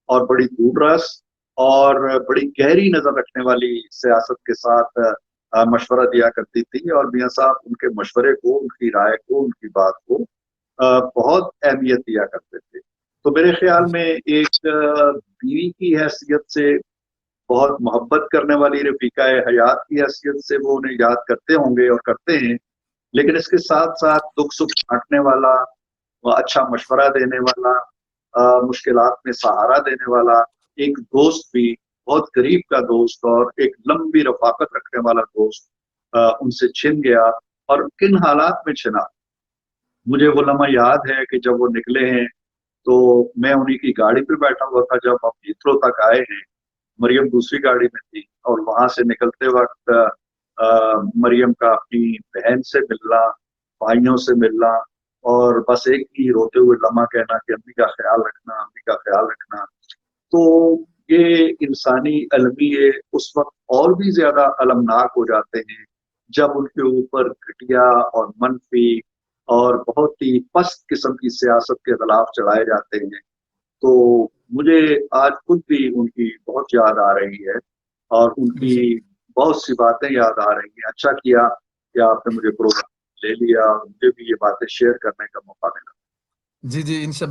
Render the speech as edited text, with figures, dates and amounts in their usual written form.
اور بڑی دوررس اور بڑی گہری نظر رکھنے والی سیاست کے ساتھ مشورہ دیا کرتی تھی، اور میاں صاحب ان کے مشورے کو، ان کی رائے کو، ان کی بات کو بہت اہمیت دیا کرتے تھے۔ تو میرے خیال میں ایک بیوی کی حیثیت سے، بہت محبت کرنے والی رفیقہ حیات کی حیثیت سے وہ انہیں یاد کرتے ہوں گے اور کرتے ہیں، لیکن اس کے ساتھ ساتھ دکھ سکھ بانٹنے والا، اچھا مشورہ دینے والا، مشکلات میں سہارا دینے والا ایک دوست بھی، بہت قریب کا دوست اور ایک لمبی رفاقت رکھنے والا دوست ان سے چھن گیا۔ اور کن حالات میں چھنا، مجھے وہ لمحہ یاد ہے کہ جب وہ نکلے ہیں تو میں انہی کی گاڑی پہ بیٹھا ہوا تھا۔ جب ہم ہیتھرو تک آئے ہیں، مریم دوسری گاڑی میں تھی، اور وہاں سے نکلتے وقت مریم کا اپنی بہن سے ملنا، بھائیوں سے ملنا، اور بس ایک ہی روتے ہوئے لمحہ کہنا کہ امی کا خیال رکھنا، امی کا خیال رکھنا۔ تو یہ انسانی المیے اس وقت اور بھی زیادہ المناک ہو جاتے ہیں جب ان کے اوپر گھٹیا اور منفی اور بہت ہی پست قسم کی سیاست کے خلاف چڑھائے جاتے ہیں۔ تو مجھے آج خود بھی ان کی بہت یاد آ رہی ہے، اور ان کی بہت سی باتیں یاد آ رہی ہیں۔ اچھا کیا کہ آپ نے مجھے پروگرام لے لیا، اور مجھے بھی یہ باتیں شیئر کرنے کا موقع ملا۔ جی ان شاء